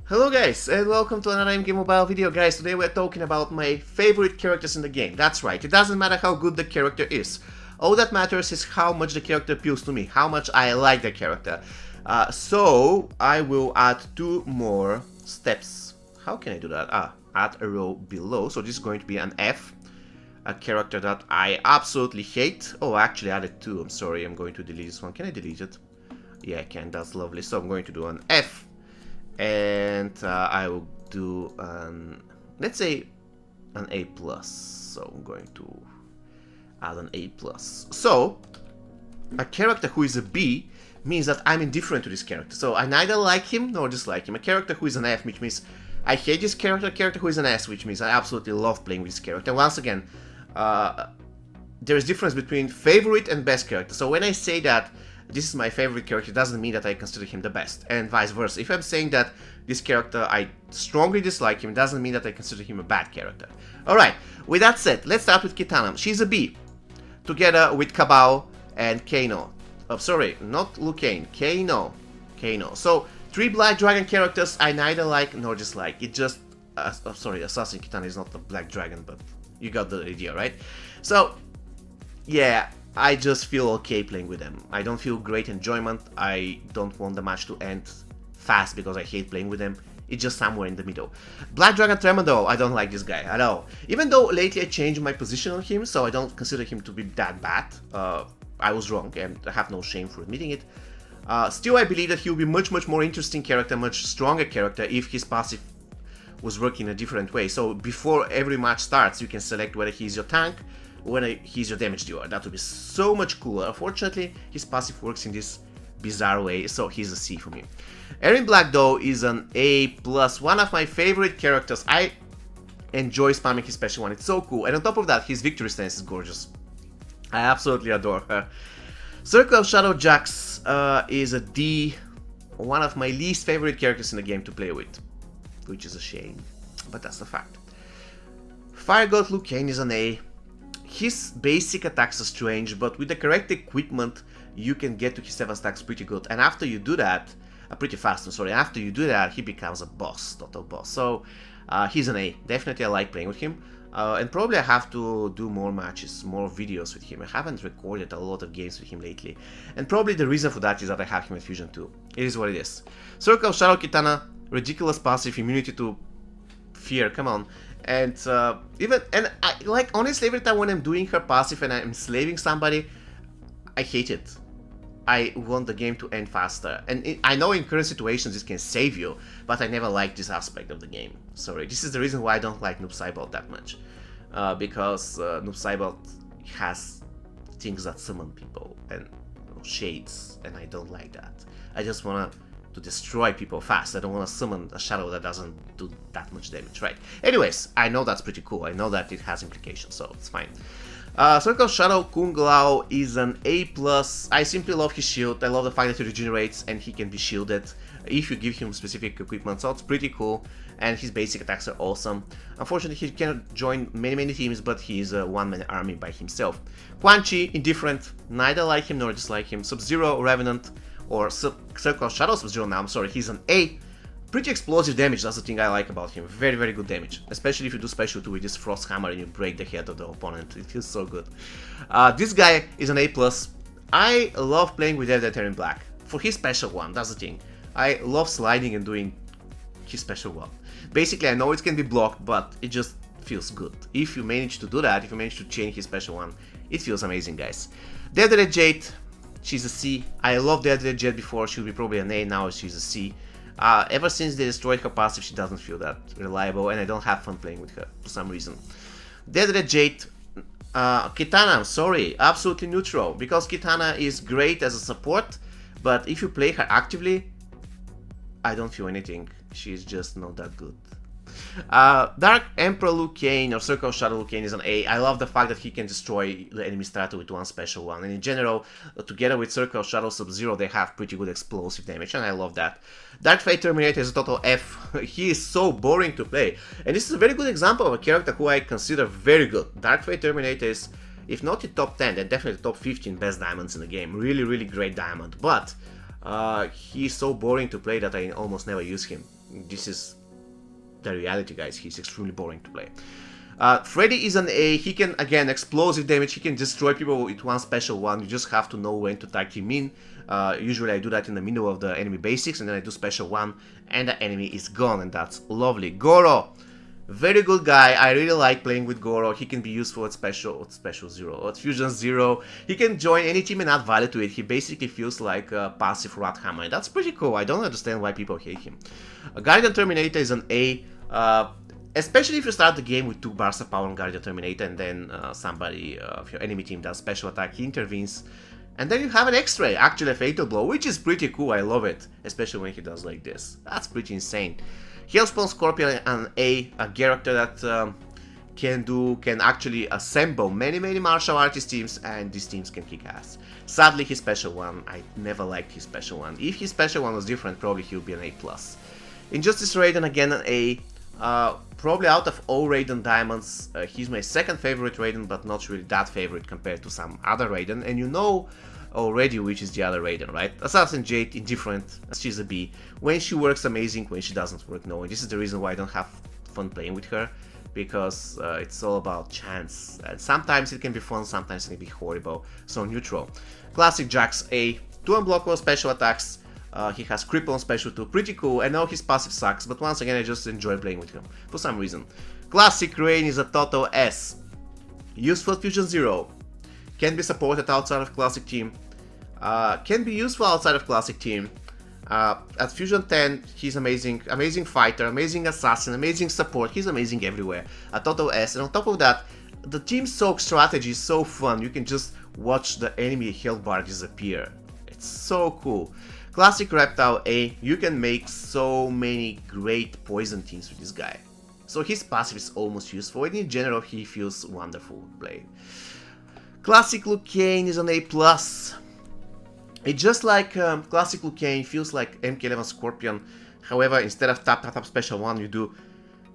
Hello guys, and welcome to another MK Mobile video. Guys, today we're talking about my favorite characters in the game. That's right, it doesn't matter how good the character is. All that matters is how much the character appeals to me, how much I like the character. So, I will add 2 more steps. How can I do that? Add a row below. So this is going to be an F. A character that I absolutely hate. Oh, I actually added 2. I'm sorry, I'm going to delete this one. Can I delete it? Yeah, I can. That's lovely. So I'm going to do an F. And I will do let's say an A+. So I'm going to add an A+. So a character who is a B means that I'm indifferent to this character. So I neither like him nor dislike him. A character who is an F, which means I hate this character. A character who is an S, which means I absolutely love playing with this character. Once again, there is difference between favorite and best character. So when I say that this is my favorite character, it doesn't mean that I consider him the best, and vice versa. If I'm saying that this character I strongly dislike him, it doesn't mean that I consider him a bad character. Alright, with that said, let's start with Kitana. She's a B, together with Kabal and Kano. Oh, sorry, not Liu Kang, Kano. So, 3 Black Dragon characters I neither like nor dislike. It just... sorry, Assassin Kitana is not the Black Dragon, but you got the idea, right? So, yeah, I just feel okay playing with them. I don't feel great enjoyment. I don't want the match to end fast because I hate playing with them. It's just somewhere in the middle. Black Dragon Tremendal, I don't like this guy at all. Even though lately I changed my position on him, so I don't consider him to be that bad. I was wrong, and I have no shame for admitting it. Still, I believe that he will be much more interesting character, much stronger character if his passive was working in a different way. So before every match starts, you can select whether he's your tank, when he's your damage dealer. That would be so much cooler. Unfortunately, his passive works in this bizarre way, so he's a C for me. Erwin Black, though, is an A+, one of my favorite characters. I enjoy spamming his special one, it's so cool. And on top of that, his victory stance is gorgeous. I absolutely adore her. Circle of Shadow Jax is a D, one of my least favorite characters in the game to play with, which is a shame, but that's the fact. Fire God Liu Kang is an A. His basic attacks are strange, but with the correct equipment, you can get to his 7 stacks pretty good. And after you do that, pretty fast, I'm sorry, after you do that, he becomes a boss, total boss. So, he's an A. Definitely I like playing with him. And probably I have to do more matches, more videos with him. I haven't recorded a lot of games with him lately. And probably the reason for that is that I have him at Fusion 2. It is what it is. Circle Shadow Kitana, ridiculous passive, immunity to fear, come on. And honestly, every time when I'm doing her passive and I'm slaving somebody, I hate it. I want the game to end faster. And I know in current situations this can save you, but I never liked this aspect of the game. Sorry, this is the reason why I don't like Noob Saibot that much. Because Noob Saibot has things that summon people and shades, and I don't like that. I just want to destroy people fast. I don't want to summon a shadow that doesn't do that much damage, right? Anyways, I know that's pretty cool. I know that it has implications, so it's fine. Circle Shadow Kung Lao is an A+. I simply love his shield. I love the fact that he regenerates and he can be shielded if you give him specific equipment, so it's pretty cool. And his basic attacks are awesome. Unfortunately, he cannot join many teams, but he is a one-man army by himself. Quan Chi, indifferent. Neither like him nor dislike him. Sub-Zero, Revenant, or Circle Shadow Sub-Zero now, I'm sorry, he's an A. Pretty explosive damage, that's the thing I like about him. Very good damage. Especially if you do special 2 with this Frost Hammer and you break the head of the opponent. It feels so good. This guy is an A+. I love playing with Erwin Black. For his special one, that's the thing. I love sliding and doing his special one. Basically, I know it can be blocked, but it just feels good. If you manage to do that, if you manage to chain his special one, it feels amazing, guys. Deadred Jade, she's a C. I loved Deadred Jade before, she would be probably an A, now she's a C. Ever since they destroyed her passive, she doesn't feel that reliable, and I don't have fun playing with her for some reason. Deadred Jade, Kitana, I'm sorry, absolutely neutral, because Kitana is great as a support, but if you play her actively, I don't feel anything. She's just not that good. Dark Emperor Liu Kang or Circle Shadow Liu Kang is an A. I love the fact that he can destroy the enemy strato with one special one, and in general, together with Circle Shadow Sub-Zero, they have pretty good explosive damage, and I love that. Dark Fate Terminator is a total F. He is so boring to play, and this is a very good example of a character who I consider very good. Dark Fate Terminator is, if not in top 10, then definitely top 15 best diamonds in the game. Really great diamond, but he's so boring to play that I almost never use him. this is the reality, guys. He's extremely boring to play. Freddy is an A. He can, again, explosive damage. He can destroy people with one special one. You just have to know when to tag him in. Usually I do that in the middle of the enemy basics, and then I do special one, and the enemy is gone, and that's lovely. Goro, very good guy. I really like playing with Goro. He can be useful at Special Zero, at Fusion Zero. He can join any team and add value to it. He basically feels like a passive Rathammer, and that's pretty cool. I don't understand why people hate him. Guardian Terminator is an A. Especially if you start the game with 2 bars of power on Guardian Terminator, and then somebody of your enemy team does special attack, he intervenes, and then you have an X-Ray, actually a Fatal Blow, which is pretty cool. I love it, especially when he does like this. That's pretty insane. Hellspawn Scorpion, an A character that can actually assemble many martial artist teams, and these teams can kick ass. Sadly, his special one, I never liked his special one. If his special one was different, probably he would be an A+. Injustice Raiden, again an A. Probably out of all Raiden Diamonds, he's my second favorite Raiden, but not really that favorite compared to some other Raiden. And you know already which is the other Raiden, right? Assassin Jade, indifferent, she's a B. When she works, amazing. When she doesn't work, no. And this is the reason why I don't have fun playing with her, because it's all about chance. And sometimes it can be fun, sometimes it can be horrible. So neutral. Classic Jax A, 2 unblockable special attacks. He has cripple on special too, pretty cool. I know his passive sucks, but once again I just enjoy playing with him for some reason. Classic Rain is a total S. Useful at Fusion Zero. Can be supported outside of Classic Team. Can be useful outside of Classic Team. At Fusion 10, he's amazing. Amazing fighter, amazing assassin, amazing support. He's amazing everywhere. A total S. And on top of that, the Team Soak strategy is so fun. You can just watch the enemy health bar disappear. It's so cool. Classic Reptile A, you can make so many great poison teams with this guy. So his passive is almost useful, and in general he feels wonderful to play. Classic Liu Kang is an A+. It's just like Classic Liu Kang feels like MK11 Scorpion. However, instead of tap special 1, you do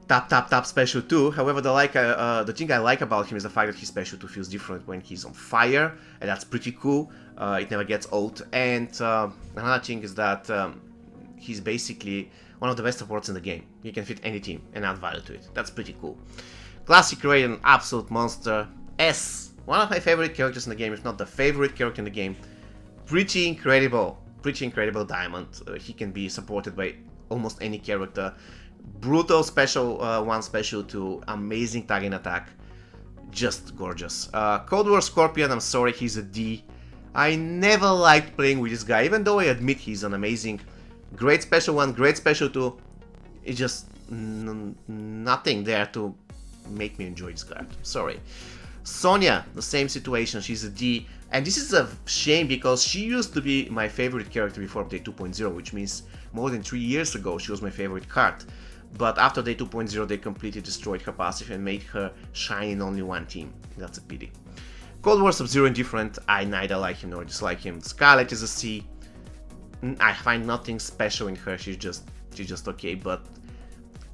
tap special 2. However, the thing I like about him is the fact that his special 2 feels different when he's on fire, and that's pretty cool. It never gets old. And another thing is that he's basically one of the best supports in the game. You can fit any team and add value to it. That's pretty cool. Classic Raiden, absolute monster. S, one of my favorite characters in the game, if not the favorite character in the game. Pretty incredible diamond. He can be supported by almost any character. Brutal special 1, special 2, amazing tagging attack, just gorgeous. Cold War Scorpion, I'm sorry, he's a D. I never liked playing with this guy, even though I admit he's an amazing, great special 1, great special 2. It's just nothing there to make me enjoy this card. Sorry. Sonya, the same situation, she's a D. And this is a shame because she used to be my favorite character before update 2.0, which means more than 3 years ago she was my favorite card. But after day 2.0 they completely destroyed her passive and made her shine in only one team. That's a pity. Cold War Sub-Zero indifferent, I neither like him nor dislike him. Scarlet is a C. I find nothing special in her, she's just okay, but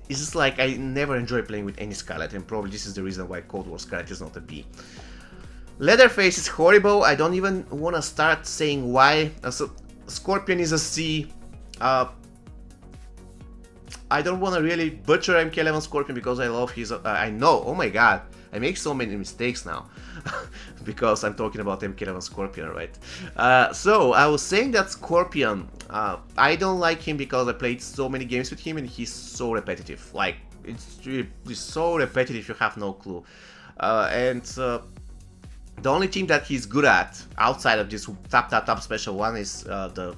it's just like I never enjoy playing with any Scarlet, and probably this is the reason why Cold War Scarlet is not a B. Leatherface is horrible, I don't even want to start saying why. So Scorpion is a C. I don't want to really butcher MK11 Scorpion because I love his... I know, oh my god, I make so many mistakes now. Because I'm talking about MK11 Scorpion, right? So, I was saying that Scorpion, I don't like him because I played so many games with him and he's so repetitive. Like, it's so repetitive you have no clue. The only team that he's good at, outside of this tap special 1, is the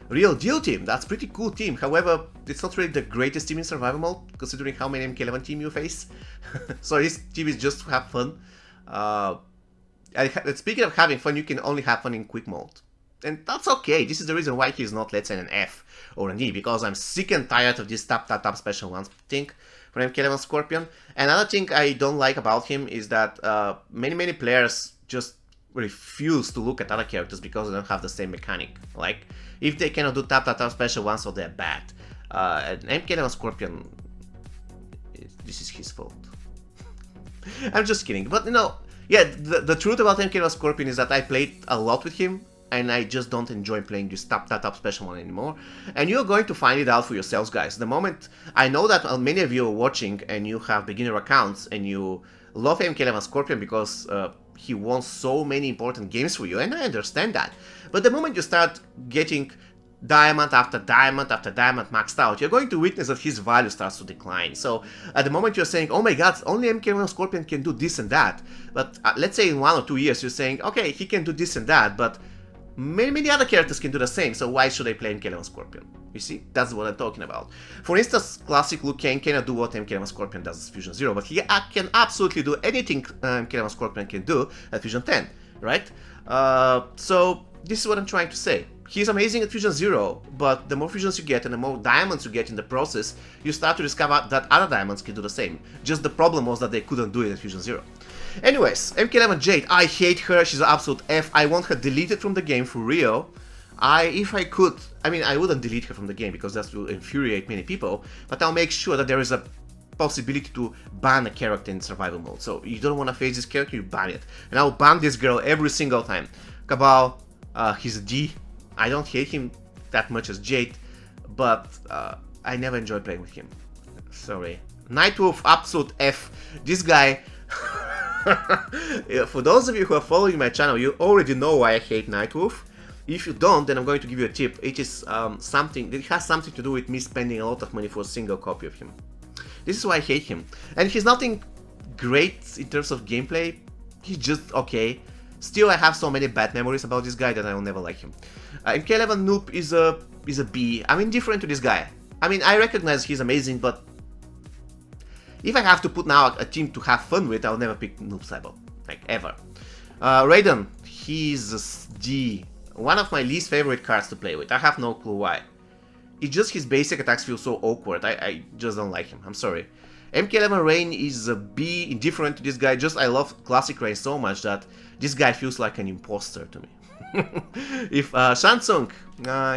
Real Deal team. That's pretty cool team. However, it's not really the greatest team in survival mode, considering how many MK11 team you face. So this team is just to have fun. And speaking of having fun, you can only have fun in quick mode. And that's okay. This is the reason why he's not, let's say, an F or an E, because I'm sick and tired of this tap special 1 thing for MK11 Scorpion. Another thing I don't like about him is that many players just refuse to look at other characters because they don't have the same mechanic. Like, if they cannot do tap special 1, so they're bad. And MK11 Scorpion, this is his fault. I'm just kidding, but you know, yeah, the truth about MK11 Scorpion is that I played a lot with him and I just don't enjoy playing this top special one anymore. And you're going to find it out for yourselves, guys. The moment I know that many of you are watching and you have beginner accounts and you love MK11 Scorpion because he won so many important games for you, and I understand that. But the moment you start getting diamond after diamond after diamond maxed out, you're going to witness that his value starts to decline. So at the moment you're saying, oh my god, only MK11 Scorpion can do this and that, but let's say in 1 or 2 years you're saying, okay, he can do this and that, but many other characters can do the same, so why should I play MK11 Scorpion? You see, that's what I'm talking about. For instance, classic Liu Kang cannot do what MK11 Scorpion does at Fusion 0, but he can absolutely do anything MK11 Scorpion can do at Fusion 10, right? So this is what I'm trying to say. He's amazing at Fusion 0, but the more fusions you get and the more diamonds you get in the process, you start to discover that other diamonds can do the same. Just the problem was that they couldn't do it at Fusion 0. Anyways, MK11 Jade, I hate her, she's an absolute F. I want her deleted from the game for real. If I could, I mean, I wouldn't delete her from the game because that will infuriate many people, but I'll make sure that there is a possibility to ban a character in survival mode. So you don't want to face this character, you ban it. And I'll ban this girl every single time. Kabal, he's a D. I don't hate him that much as Jade, but I never enjoy playing with him. Sorry. Nightwolf, absolute F. This guy... For those of you who are following my channel, you already know why I hate Nightwolf. If you don't, then I'm going to give you a tip. It is something... It has something to do with me spending a lot of money for a single copy of him. This is why I hate him. And he's nothing great in terms of gameplay. He's just okay. Still, I have so many bad memories about this guy that I will never like him. MK11 Noob is a B. I'm indifferent to this guy. I mean, I recognize he's amazing, but if I have to put now a team to have fun with, I'll never pick Noob Saibot, like ever. Raiden, he's a D. One of my least favorite cards to play with. I have no clue why. It's just his basic attacks feel so awkward. I just don't like him. I'm sorry. MK11 Rain is a B, indifferent to this guy. Just I love classic Rain so much that this guy feels like an imposter to me. If Shang Tsung,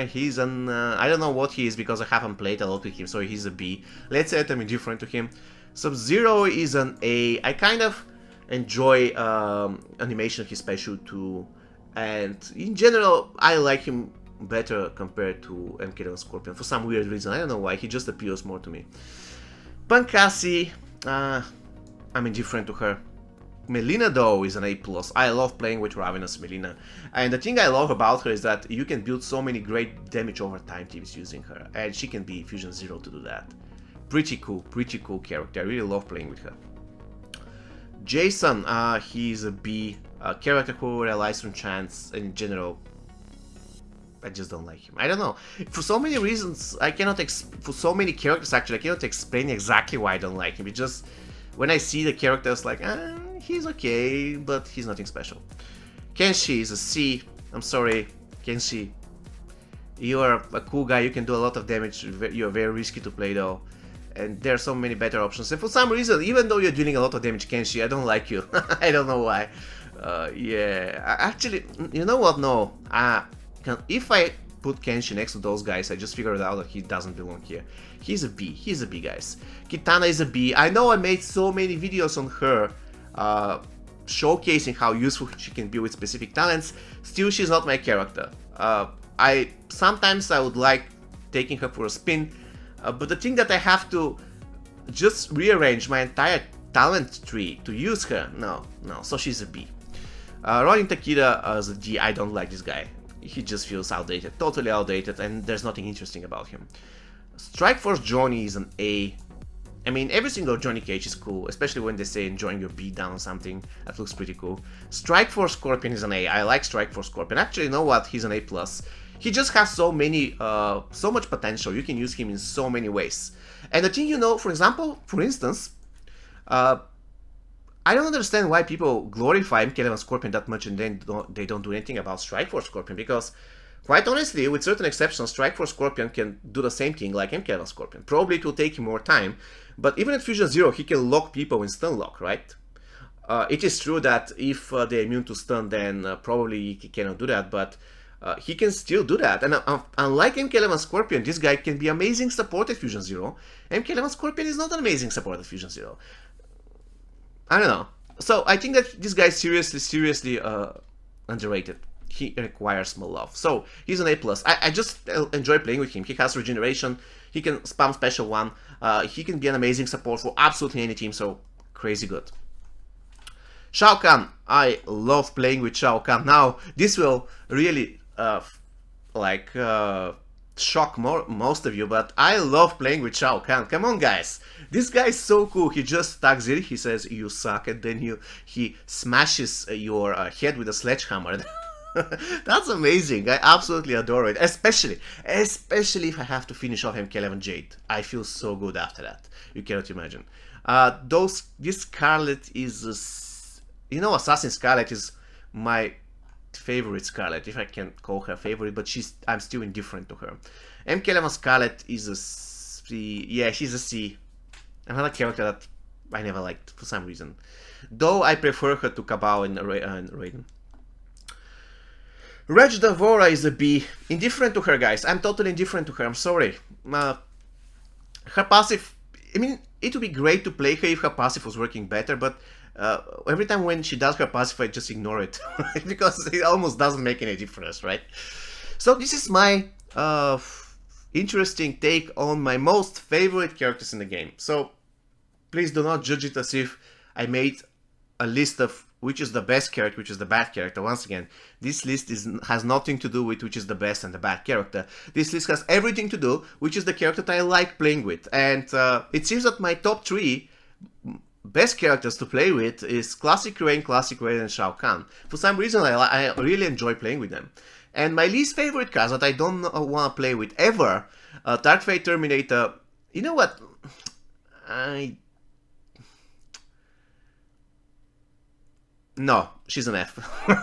he's an I don't know what he is because I haven't played a lot with him, so he's a B. Let's say I'm indifferent to him. Sub-Zero is an A. I kind of enjoy animation of his special too, and in general I like him better compared to MK11 Scorpion for some weird reason. I don't know why, he just appeals more to me. Pankasi, I'm indifferent to her. Melina though is an A+. I love playing with Ravenous Melina, and the thing I love about her is that you can build so many great damage over time teams using her, and she can be Fusion 0 to do that. Pretty cool character. I really love playing with her. Jason, he's a B, a character who relies on chance, and in general, I just don't like him. I don't know. For so many reasons, I cannot for so many characters actually, I cannot explain exactly why I don't like him. It just, when I see the characters, like, he's okay, but he's nothing special. Kenshi is a C. I'm sorry, Kenshi. You are a cool guy, you can do a lot of damage, you are very risky to play though. And there are so many better options. And for some reason, even though you're dealing a lot of damage, Kenshi, I don't like you. I don't know why. Yeah, actually, you know what? No. If I put Kenshi next to those guys, I just figured out that he doesn't belong here. He's a B. He's a B, guys. Kitana is a B. I know I made so many videos on her, showcasing how useful she can be with specific talents. Still, she's not my character. Sometimes I would like taking her for a spin, but the thing that I have to just rearrange my entire talent tree to use her, no, so she's a B. Ronin Takeda is a D. I don't like this guy. He just feels outdated, totally outdated, and there's nothing interesting about him. Strikeforce Johnny is an A. I mean, every single Johnny Cage is cool, especially when they say enjoying your beat down or something. That looks pretty cool. Strikeforce Scorpion is an A. I like Strikeforce Scorpion. Actually, you know what? He's an A+. He just has so much potential. You can use him in so many ways. And the thing, you know, for instance, I don't understand why people glorify MK11 Scorpion that much and then they don't do anything about Strikeforce Scorpion, because quite honestly, with certain exceptions, Strikeforce Scorpion can do the same thing like MK11 Scorpion. Probably it will take him more time, but even at Fusion 0, he can lock people in stun lock, right? It is true that if they're immune to stun, then probably he cannot do that, but he can still do that. And unlike MK11 Scorpion, this guy can be amazing support at Fusion 0. MK11 Scorpion is not an amazing support at Fusion 0. I don't know. So I think that this guy is seriously underrated. he requires more love. So he's an A+. I just enjoy playing with him. He has regeneration, he can spam special one, he can be an amazing support for absolutely any team, so crazy good. Shao Kahn, I love playing with Shao Kahn. Now, this will really shock most of you, but I love playing with Shao Kahn. Come on, guys. This guy is so cool. He just attacks it, he says, you suck, and then he smashes your head with a sledgehammer. That's amazing. I absolutely adore it. Especially if I have to finish off MK11 Jade. I feel so good after that. You cannot imagine. This Skarlet is... Assassin Skarlet is my favorite Skarlet, if I can call her favorite, but I'm still indifferent to her. MK11 Skarlet is a C. Yeah, she's a C. Another character that I never liked for some reason. Though I prefer her to Cabal and Raiden. Reg Davora is a B. Indifferent to her, guys. I'm totally indifferent to her. I'm sorry. Her passive... I mean, it would be great to play her if her passive was working better, but every time when she does her passive, I just ignore it. Because it almost doesn't make any difference, right? So this is my interesting take on my most favorite characters in the game. So please do not judge it as if I made a list of which is the best character, which is the bad character. Once again, this list has nothing to do with which is the best and the bad character. This list has everything to do which is the character that I like playing with. And it seems that my top 3 best characters to play with is Classic Raiden, and Shao Kahn. For some reason, I really enjoy playing with them. And my least favorite cards that I don't want to play with ever, Dark Fate Terminator. You know what? No, she's an F.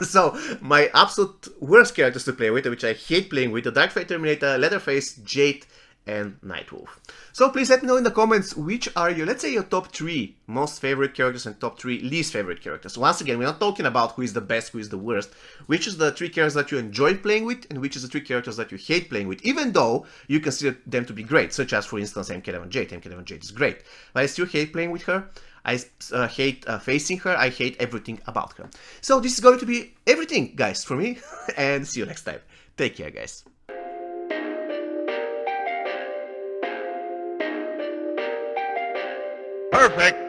So, my absolute worst characters to play with, which I hate playing with, the Dark Fate Terminator, Leatherface, Jade, and Nightwolf. So please let me know in the comments which are your, let's say, your top 3 most favorite characters and top 3 least favorite characters. Once again, we're not talking about who is the best, who is the worst, which is the 3 characters that you enjoy playing with, and which is the 3 characters that you hate playing with, even though you consider them to be great, such as, for instance, MK11 Jade. MK11 Jade is great, but I still hate playing with her. I hate facing her, I hate everything about her. So this is going to be everything, guys, for me, and see you next time. Take care, guys. Perfect.